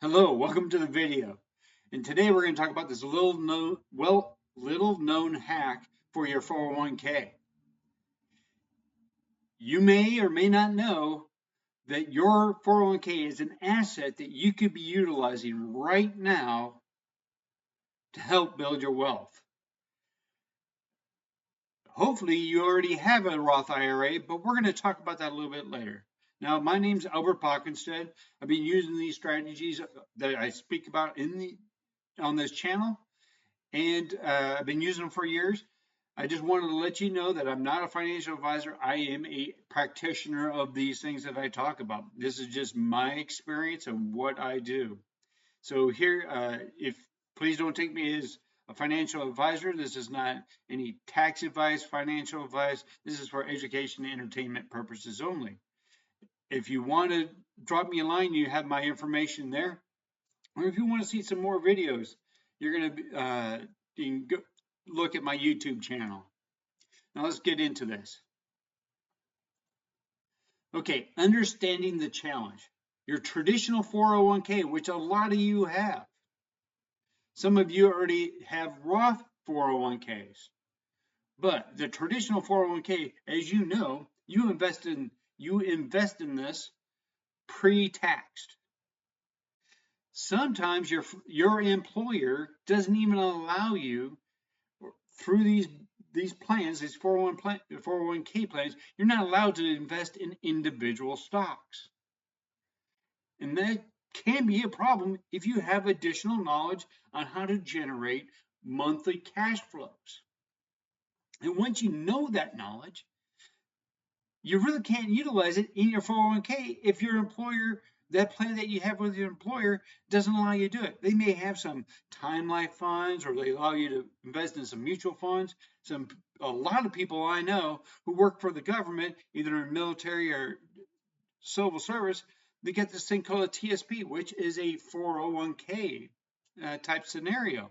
Hello, welcome to the video. And today we're going to talk about this little known hack for your 401k. You may or may not know that your 401k is an asset that you could be utilizing right now to help build your wealth. Hopefully you already have a Roth IRA, but we're going to talk about that a little bit later. Now, my name's Albert Pockenstead. I've been using these strategies that I speak about on this channel, and I've been using them for years. I just wanted to let you know that I'm not a financial advisor. I am a practitioner of these things that I talk about. This is just my experience and what I do. So here, if please don't take me as a financial advisor. This is not any tax advice, financial advice. This is for education and entertainment purposes only. If you want to drop me a line, you have my information there. Or if you want to see some more videos, you're going to you can go look at my YouTube channel. Now let's get into this. Okay, understanding the challenge. Your traditional 401k, which a lot of you have. Some of you already have Roth 401ks. But the traditional 401k, as you know, you invest in this pre-taxed. Sometimes your employer doesn't even allow you through these plans, these 401k plans, you're not allowed to invest in individual stocks. And that can be a problem if you have additional knowledge on how to generate monthly cash flows. And once you know that knowledge, you really can't utilize it in your 401k if your employer, that plan that you have with your employer, doesn't allow you to do it. They may have some time life funds, or they allow you to invest in some mutual funds. A lot of people I know who work for the government, either in military or civil service, they get this thing called a TSP, which is a 401k type scenario.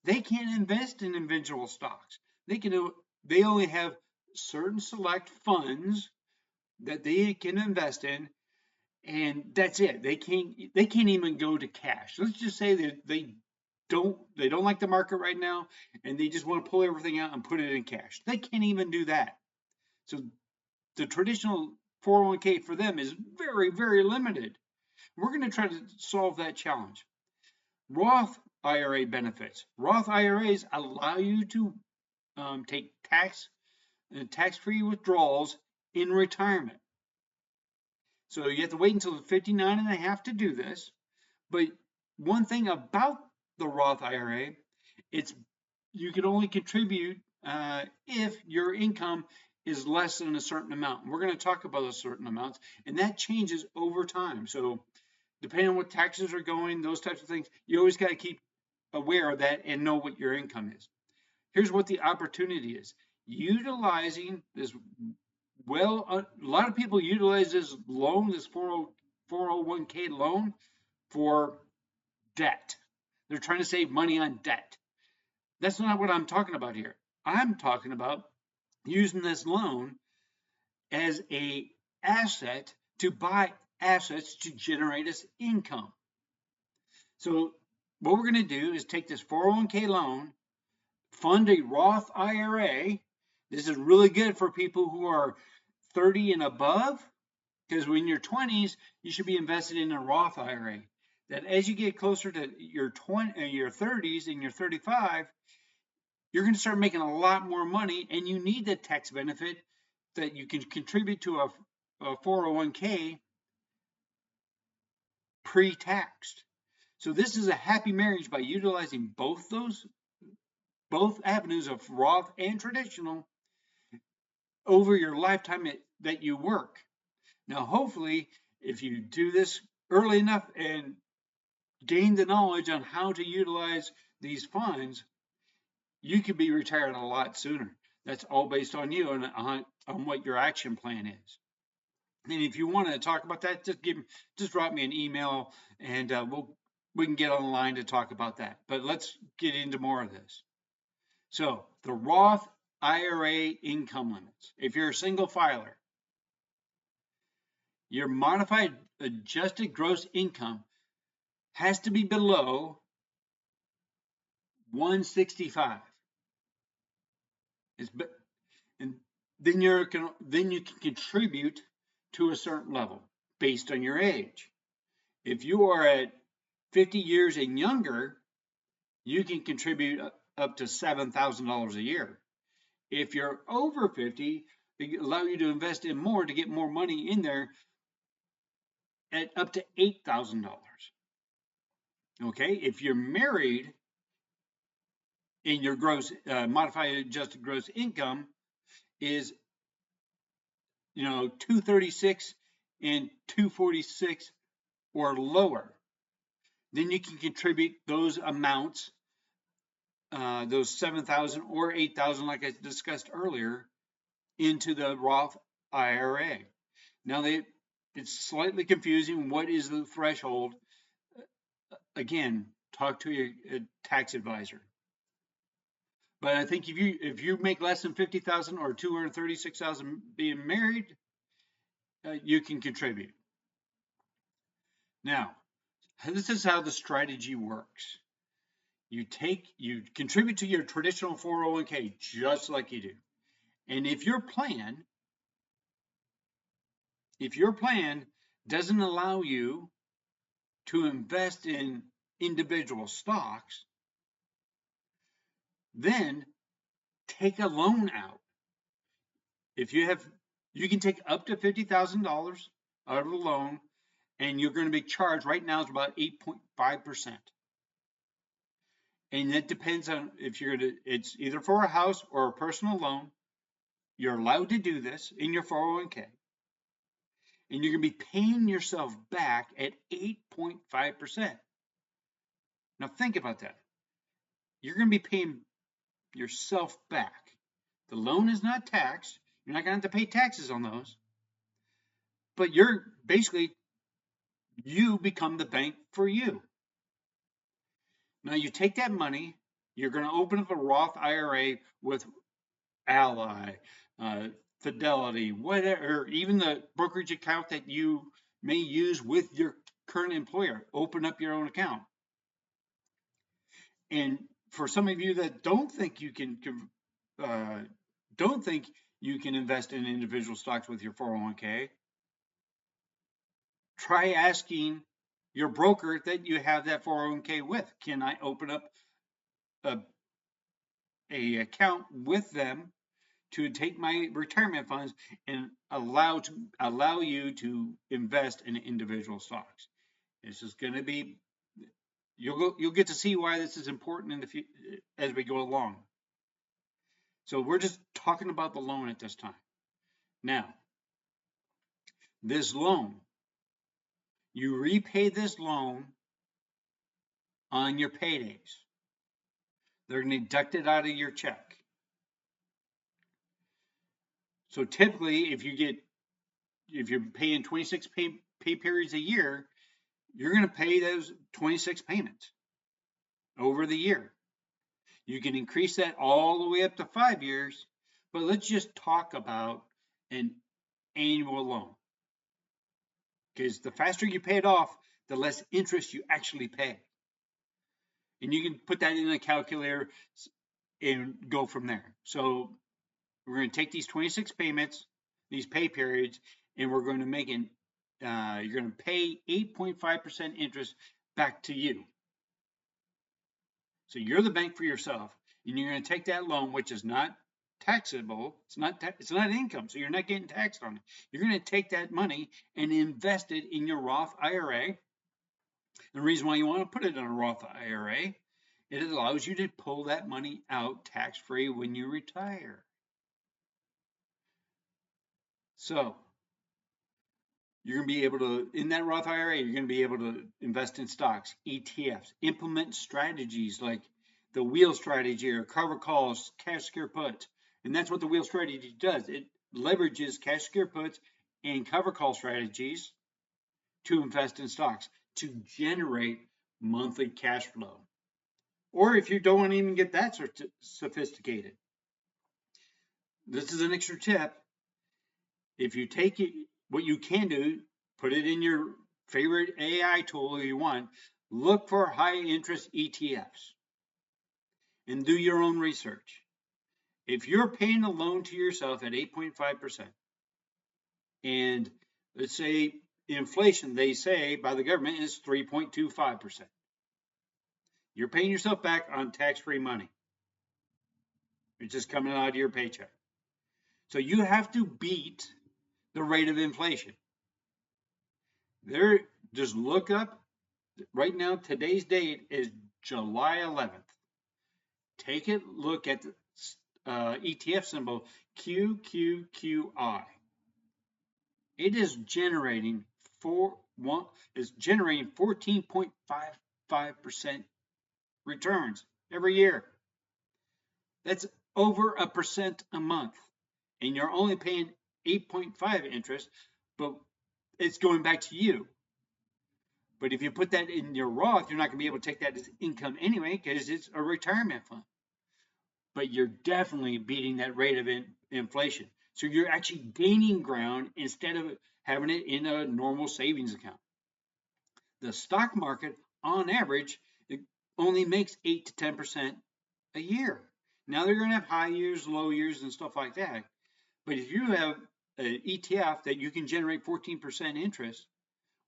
They can't invest in individual stocks. They only have certain select funds that they can invest in, and that's it. They can't even go to cash. Let's just say that they don't like the market right now, and they just want to pull everything out and put it in cash. They can't even do that. So the traditional 401k for them is very, very limited. We're going to try to solve that challenge. Roth IRA benefits. Roth IRAs allow you to take tax-free withdrawals in retirement. So you have to wait until 59 and a half to do this. But one thing about the Roth IRA, you can only contribute if your income is less than a certain amount. We're going to talk about a certain amounts, and that changes over time. So depending on what taxes are going, those types of things, you always got to keep aware of that and know what your income is. Here's what the opportunity is. Utilizing this, a lot of people utilize this loan, this 401k loan, for debt. They're trying to save money on debt. That's not what I'm talking about here. I'm talking about using this loan as an asset to buy assets to generate us income. So what we're going to do is take this 401k loan, fund a Roth IRA. This is really good for people who are 30 and above, because when you're 20s, you should be invested in a Roth IRA. That as you get closer to your 30s and your 35, you're going to start making a lot more money, and you need the tax benefit that you can contribute to a 401k pre-taxed. So this is a happy marriage by utilizing both avenues of Roth and traditional over your lifetime that you work. Now, hopefully, if you do this early enough and gain the knowledge on how to utilize these funds, you could be retired a lot sooner. That's all based on you and on what your action plan is. And if you want to talk about that, just drop me an email, and we can get online to talk about that. But let's get into more of this. So the Roth IRA income limits. If you're a single filer, your modified adjusted gross income has to be below 165. And then you can contribute to a certain level based on your age. If you are at 50 years and younger, you can contribute up to $7,000 a year. If you're over 50, they allow you to invest in more to get more money in there at up to $8,000. Okay, if you're married and your gross modified adjusted gross income is 236 and 246 or lower, then you can contribute those amounts, those 7,000 or 8,000, like I discussed earlier, into the Roth IRA. Now, it's slightly confusing. What is the threshold? Again, talk to your tax advisor. But I think if you make less than 50,000 or 236,000 being married, you can contribute. Now, this is how the strategy works. You contribute to your traditional 401k just like you do. And if your plan doesn't allow you to invest in individual stocks, then take a loan out. You can take up to $50,000 out of the loan, and you're going to be charged. Right now, it's about 8.5%. And that depends on if it's either for a house or a personal loan. You're allowed to do this in your 401k. And you're going to be paying yourself back at 8.5%. Now think about that. You're going to be paying yourself back. The loan is not taxed. You're not going to have to pay taxes on those. But you become the bank for you. Now you take that money, you're going to open up a Roth IRA with Ally, Fidelity, whatever, or even the brokerage account that you may use with your current employer. Open up your own account. And for some of you that don't think you can invest in individual stocks with your 401k, try asking your broker that you have that 401k with, can I open up a account with them to take my retirement funds and allow you to invest in individual stocks? This is going to be, you'll get to see why this is important in the future as we go along. So we're just talking about the loan at this time. Now, this loan, you repay this loan on your paydays. They're going to deduct it out of your check. So typically, if you're paying 26 pay periods a year, you're going to pay those 26 payments over the year. You can increase that all the way up to 5 years, but let's just talk about an annual loan. Because the faster you pay it off, the less interest you actually pay. And you can put that in a calculator and go from there. So we're going to take these 26 payments, these pay periods, and we're going to make you're going to pay 8.5% interest back to you. So you're the bank for yourself, and you're going to take that loan, which is not taxable. It's not income, so you're not getting taxed on it. You're going to take that money and invest it in your Roth IRA. The reason why you want to put it in a Roth IRA, it allows you to pull that money out tax-free when you retire. So you're going to be able to, in that Roth IRA, you're going to be able to invest in stocks, ETFs, implement strategies like the wheel strategy or cover calls, cash secure puts. And that's what the wheel strategy does. It leverages cash secure puts and cover call strategies to invest in stocks to generate monthly cash flow. Or if you don't even get that sophisticated, this is an extra tip. If you take it, what you can do, put it in your favorite AI tool if you want, Look for high interest ETFs and do your own research. If you're paying a loan to yourself at 8.5%, and let's say inflation, they say by the government, is 3.25%, you're paying yourself back on tax-free money. It's just coming out of your paycheck. So you have to beat the rate of inflation. There, just look up right now. Today's date is July 11th. Take a look at the ETF symbol QQQI. It is generating 14.55% returns every year. That's over 1% a month, and you're only paying 8.5 interest, but it's going back to you. But if you put that in your Roth, you're not going to be able to take that as income anyway because it's a retirement fund. But you're definitely beating that rate of inflation. So you're actually gaining ground instead of having it in a normal savings account. The stock market, on average, it only makes 8 to 10% a year. Now they're going to have high years, low years, and stuff like that. But if you have an ETF that you can generate 14% interest,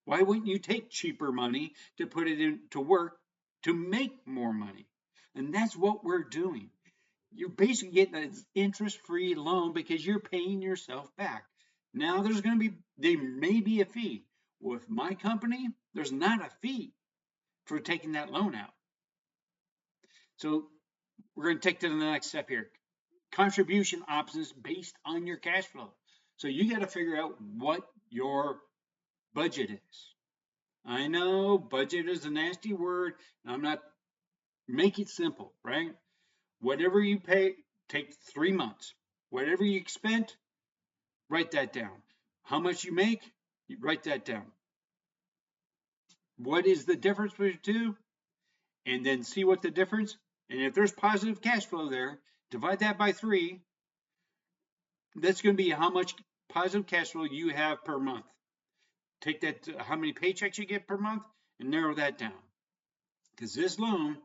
why wouldn't you take cheaper money to put it into work to make more money? And that's what we're doing. You're basically getting an interest-free loan because you're paying yourself back. Now there may be a fee. With my company, there's not a fee for taking that loan out. So we're going to take to the next step here. Contribution options based on your cash flow. So you got to figure out what your budget is. I know budget is a nasty word, and I'm not, make it simple, right? Whatever you pay, take 3 months. Whatever you spent, write that down. How much you make, you write that down. What is the difference between the two? And then see what the difference, and if there's positive cash flow there, divide that by 3. That's going to be how much positive cash flow you have per month. Take that to how many paychecks you get per month and narrow that down. Because this loan,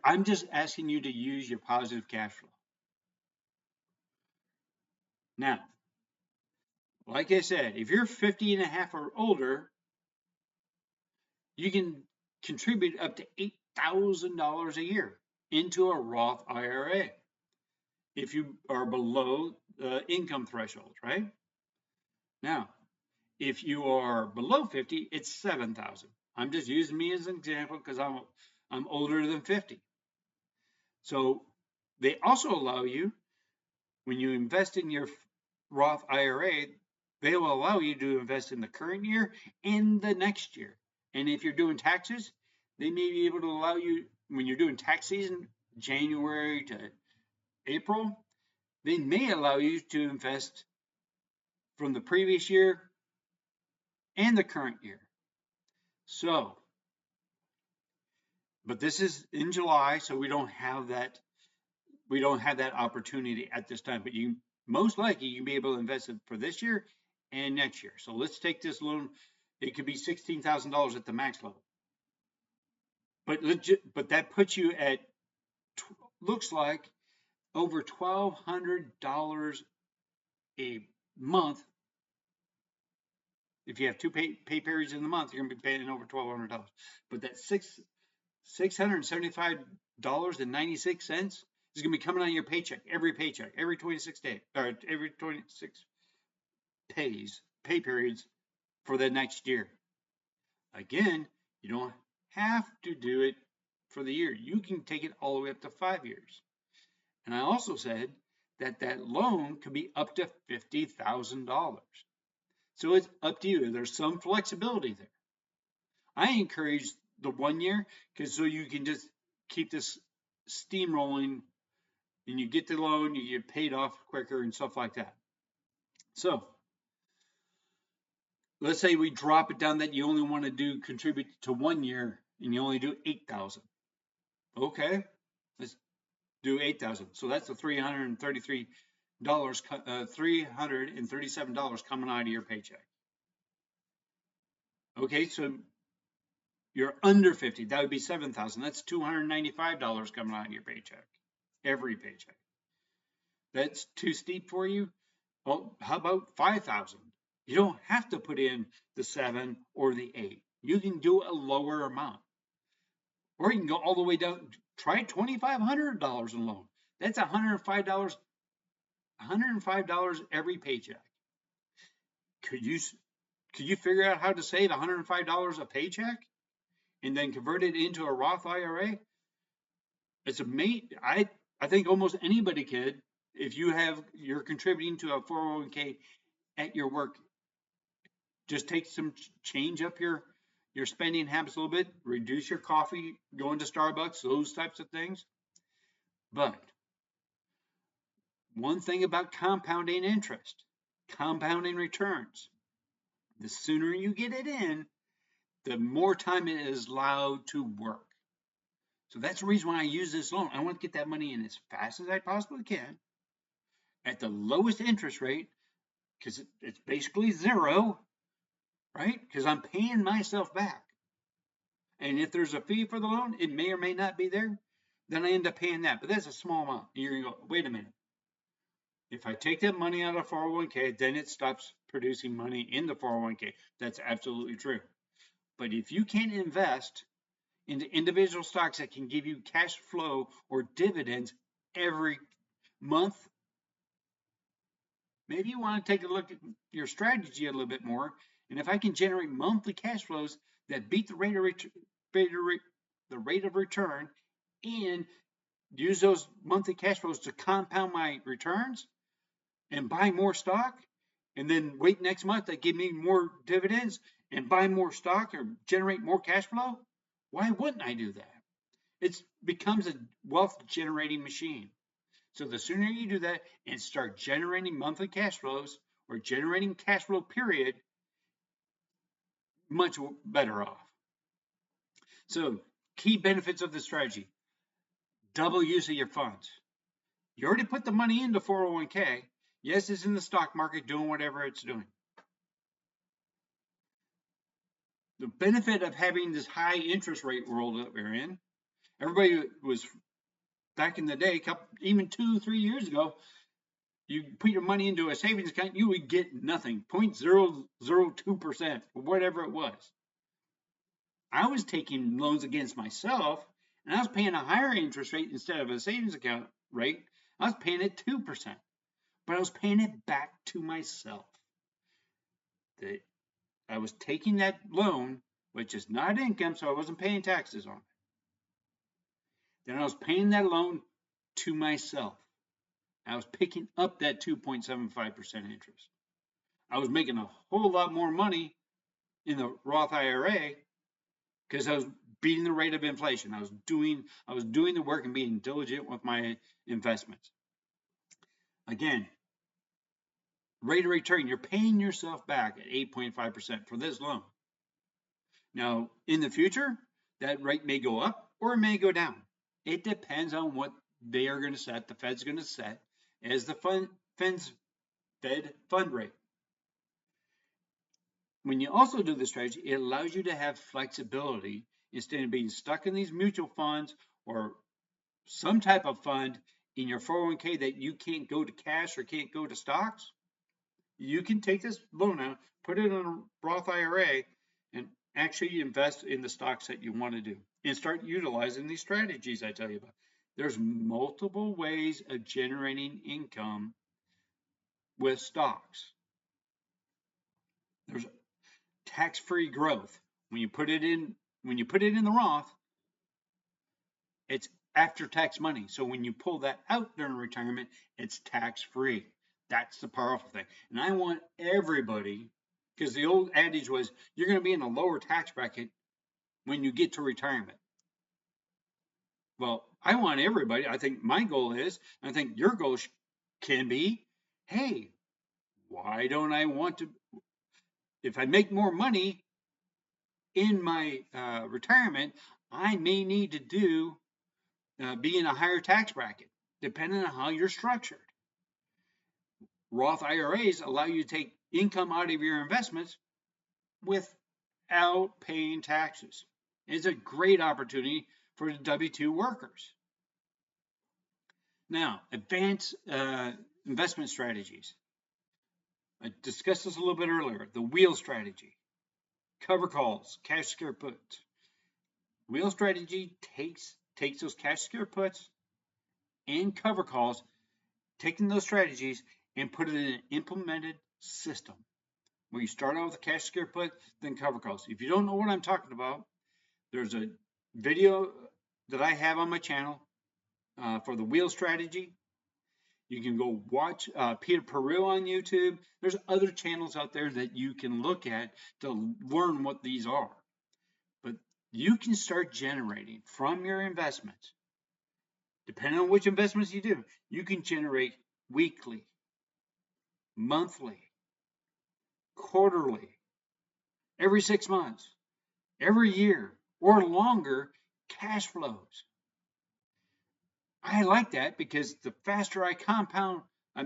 I'm just asking you to use your positive cash flow. Now, like I said, if you're 50 and a half or older, you can contribute up to $8,000 a year into a Roth IRA if you are below the income threshold, right? Now, if you are below 50, it's 7,000. I'm just using me as an example because I'm older than 50. So they also allow you, when you invest in your Roth IRA, they will allow you to invest in the current year and the next year. And if you're doing taxes, they may be able to allow you, when you're doing tax season, January to April, they may allow you to invest from the previous year and the current year. So, but this is in July, so we don't have that opportunity at this time. But you most likely you can be able to invest it for this year and next year. So let's take this loan. It could be $16,000 at the max level. But that puts you at looks like over $1,200 a month. If you have 2 pay periods in the month, you're going to be paying over $1,200. But that $675.96 is going to be coming out of your paycheck, every 26 days, or every 26 pay periods for the next year. Again, you don't have to do it for the year. You can take it all the way up to 5 years. And I also said that that loan could be up to $50,000. So it's up to you. There's some flexibility there. I encourage the 1 year because so you can just keep this steamrolling and you get the loan, you get paid off quicker and stuff like that. So let's say we drop it down that you only want to contribute to 1 year and you only do 8,000. Okay, let's do 8,000. So that's the $337 coming out of your paycheck. Okay, so you're under 50. That would be 7,000. That's $295 coming out of your paycheck, every paycheck. That's too steep for you? Well, how about 5,000? You don't have to put in the 7 or the 8. You can do a lower amount. Or you can go all the way down, try $2,500 in loan. That's $105 every paycheck. Could you figure out how to save $105 a paycheck and then convert it into a Roth IRA? It's amazing. I think almost anybody could. If you're contributing to a 401k at your work, just take some change up your spending habits a little bit, reduce your coffee, going to Starbucks, those types of things. But one thing about compounding interest, compounding returns, the sooner you get it in, the more time it is allowed to work. So that's the reason why I use this loan. I want to get that money in as fast as I possibly can at the lowest interest rate, because it's basically zero, right? Because I'm paying myself back. And if there's a fee for the loan, it may or may not be there. Then I end up paying that. But that's a small amount. You're going to go, wait a minute. If I take that money out of 401k, then it stops producing money in the 401k. That's absolutely true. But if you can't invest into individual stocks that can give you cash flow or dividends every month, maybe you want to take a look at your strategy a little bit more. And if I can generate monthly cash flows that beat the rate of return and use those monthly cash flows to compound my returns and buy more stock, and then wait next month to give me more dividends and buy more stock or generate more cash flow, why wouldn't I do that? It becomes a wealth generating machine. So the sooner you do that and start generating monthly cash flows or generating cash flow period, much better off. So key benefits of the strategy: double use of your funds. You already put the money into 401k. Yes, it's in the stock market doing whatever it's doing. The benefit of having this high interest rate world that we're in, everybody was back in the day, even 2-3 years ago, you put your money into a savings account, you would get nothing, 0.002%, or whatever it was. I was taking loans against myself, and I was paying a higher interest rate instead of a savings account rate. I was paying it 2%, but I was paying it back to myself. I was taking that loan, which is not income, so I wasn't paying taxes on it. Then I was paying that loan to myself. I was picking up that 2.75% interest. I was making a whole lot more money in the Roth IRA because I was beating the rate of inflation. I was doing the work and being diligent with my investments. Again, rate of return, you're paying yourself back at 8.5% for this loan. Now, in the future, that rate may go up or it may go down. It depends on what they are going to set, the Fed's going to set as the Fed fund rate. When you also do the strategy, it allows you to have flexibility instead of being stuck in these mutual funds or some type of fund in your 401k that you can't go to cash or can't go to stocks. You can take this loan out, put it in a Roth IRA, and actually invest in the stocks that you want to do and start utilizing these strategies I tell you about. There's multiple ways of generating income with stocks. There's tax-free growth. When you put it in the Roth, it's after-tax money. So when you pull that out during retirement, it's tax-free. That's the powerful thing. And I want everybody, because the old adage was you're going to be in a lower tax bracket when you get to retirement. Well, I want everybody, I think my goal is, I think your goal can be, hey, why don't I want to, if I make more money in my retirement, I may need to be in a higher tax bracket, depending on how you're structured. Roth IRAs allow you to take income out of your investments with without paying taxes. It's a great opportunity for the W-2 workers. Now, advanced investment strategies. I discussed this a little bit earlier. The wheel strategy, cover calls, cash secure puts. Wheel strategy takes those cash secure puts and cover calls, taking those strategies and put it in an implemented system where you start out with a cash secure put, then cover calls. If you don't know what I'm talking about, there's a video that I have on my channel for the wheel strategy. You can go watch Peter Peru on YouTube. There's other channels out there that you can look at to learn what these are. But you can start generating from your investments. Depending on which investments you do, you can generate weekly, monthly, quarterly, every 6 months, every year, or longer cash flows. I like that because the faster I compound, I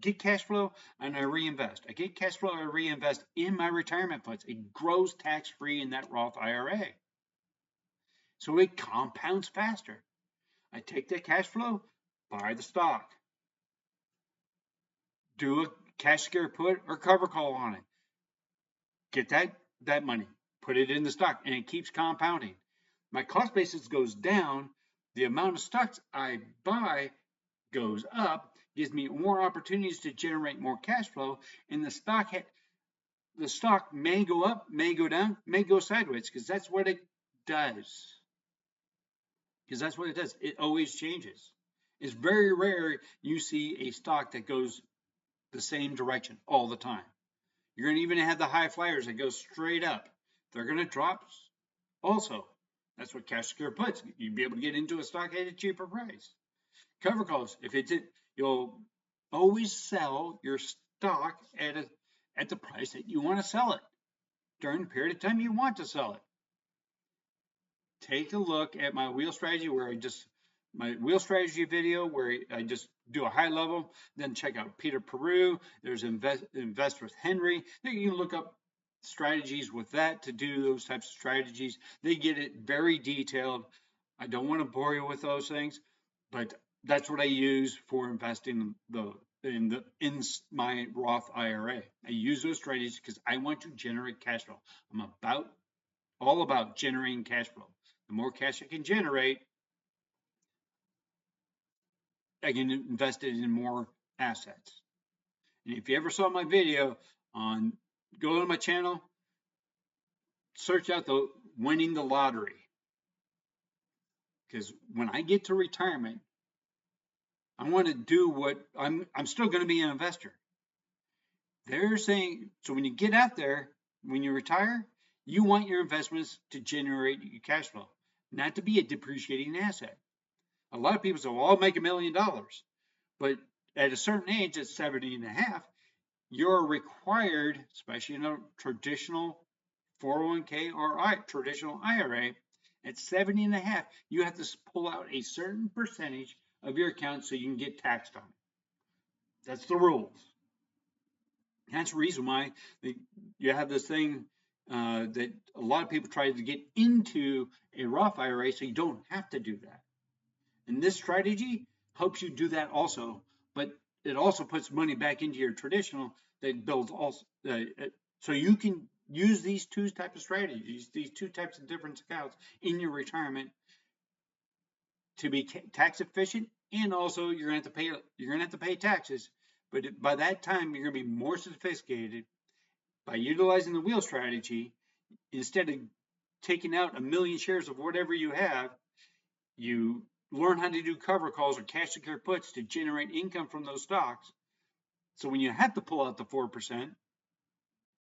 get cash flow and I reinvest. I get cash flow, I reinvest in my retirement funds. It grows tax-free in that Roth IRA. So it compounds faster. I take that cash flow, buy the stock, do a cash secure put or cover call on it. Get that money, put it in the stock, and it keeps compounding. My cost basis goes down. The amount of stocks I buy goes up, gives me more opportunities to generate more cash flow, and the stock may go up, may go down, may go sideways, because that's what it does. It always changes. It's very rare you see a stock that goes the same direction all the time. You're going to even have the high flyers that go straight up. They're going to drop also. That's what cash secure puts. You'll be able to get into a stock at a cheaper price. Cover calls, you'll always sell your stock at the price that you want to sell it during the period of time you want to sell it. Take a look at my wheel strategy my wheel strategy video where I just do a high level, then check out Peter Peru. There's Invest with Henry. Then you can look up strategies with that to do those types of strategies. They get it very detailed. I don't want to bore you with those things, but that's what I use for investing in my Roth IRA. I use those strategies because I want to generate cash flow. I'm all about generating cash flow. The more cash I can generate, I can invest it in more assets. And if you ever saw my video go to my channel, search out the winning the lottery. Because when I get to retirement, I want to do what I'm still going to be an investor. They're saying, so when you get out there, when you retire, you want your investments to generate cash flow, not to be a depreciating asset. A lot of people say, well, I'll make $1 million. But at a certain age, at 70 and a half, you're required, especially in a traditional 401k or traditional IRA, at 70 and a half, you have to pull out a certain percentage of your account so you can get taxed on it. That's the rules. That's the reason why you have this thing that a lot of people try to get into a Roth IRA so you don't have to do that. And this strategy helps you do that also, but it also puts money back into your traditional that builds also. So you can use these two types of strategies, these two types of different accounts in your retirement to be tax efficient, and also you're going to have to pay taxes. But by that time, you're going to be more sophisticated by utilizing the wheel strategy. Instead of taking out 1 million shares of whatever you have, you learn how to do cover calls or cash secure puts to generate income from those stocks. So when you have to pull out the 4%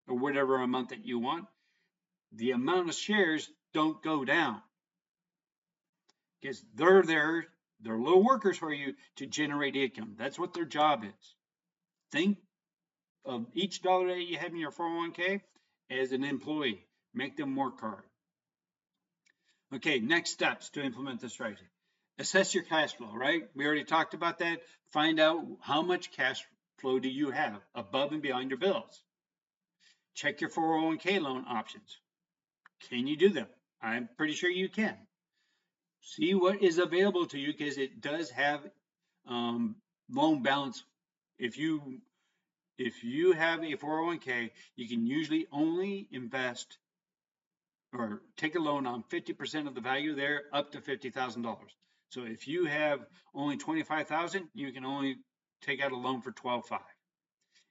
or whatever amount that you want, the amount of shares don't go down because they're little workers for you to generate income. That's what their job is. Think of each dollar that you have in your 401k as an employee. Make them work hard. Okay, next steps to implement this strategy. Assess your cash flow, right? We already talked about that. Find out how much cash flow do you have above and beyond your bills. Check your 401k loan options. Can you do that? I'm pretty sure you can. See what is available to you because it does have loan balance. If you have a 401k, you can usually only invest or take a loan on 50% of the value there up to $50,000. So if you have only 25,000, you can only take out a loan for 12.5.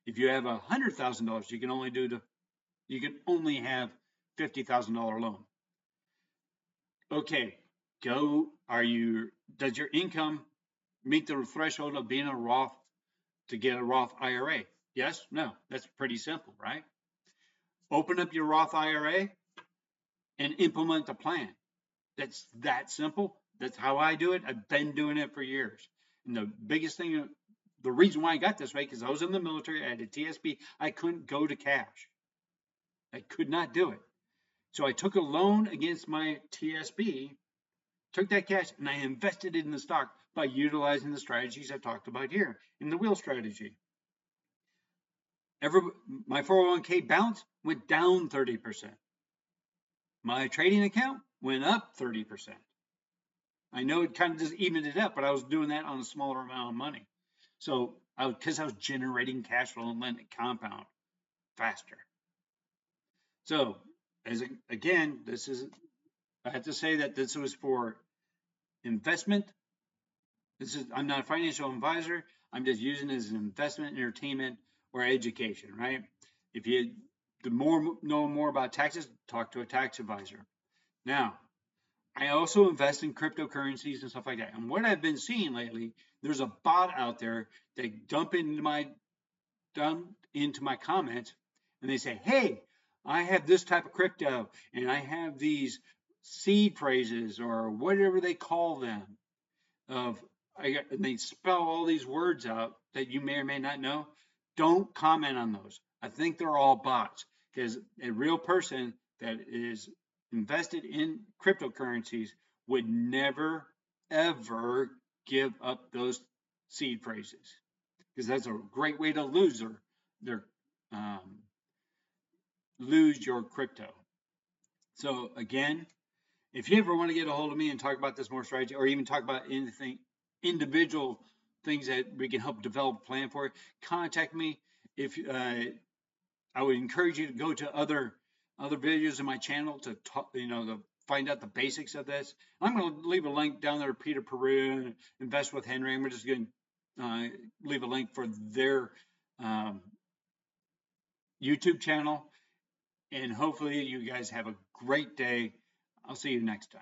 If you have $100,000, you can only have $50,000 loan. Okay, does your income meet the threshold of being a Roth to get a Roth IRA? Yes, no, that's pretty simple, right? Open up your Roth IRA and implement the plan. That's that simple. That's how I do it. I've been doing it for years. And the biggest thing, the reason why I got this way, because I was in the military, I had a TSP, I couldn't go to cash. I could not do it. So I took a loan against my TSP, took that cash, and I invested it in the stock by utilizing the strategies I talked about here in the wheel strategy. My 401k balance went down 30%. My trading account went up 30%. I know it kind of just evened it up, but I was doing that on a smaller amount of money. So because I was generating cash flow and letting it compound faster. So again, I have to say that this was for investment. I'm not a financial advisor. I'm just using it as an investment, entertainment, or education, right? If you know more about taxes, talk to a tax advisor. Now, I also invest in cryptocurrencies and stuff like that. And what I've been seeing lately, there's a bot out there that dump into my comments, and they say, "Hey, I have this type of crypto, and I have these seed phrases or whatever they call them. And they spell all these words out that you may or may not know. Don't comment on those. I think they're all bots because a real person that is invested in cryptocurrencies would never, ever give up those seed phrases because that's a great way to lose your crypto. So again, if you ever want to get a hold of me and talk about this more strategy, or even talk about anything individual things that we can help develop a plan for, contact me. If I would encourage you to go to other videos in my channel to talk, to find out the basics of this. I'm going to leave a link down there, Peter Peru and Invest with Henry. I'm just going to leave a link for their YouTube channel. And hopefully you guys have a great day. I'll see you next time.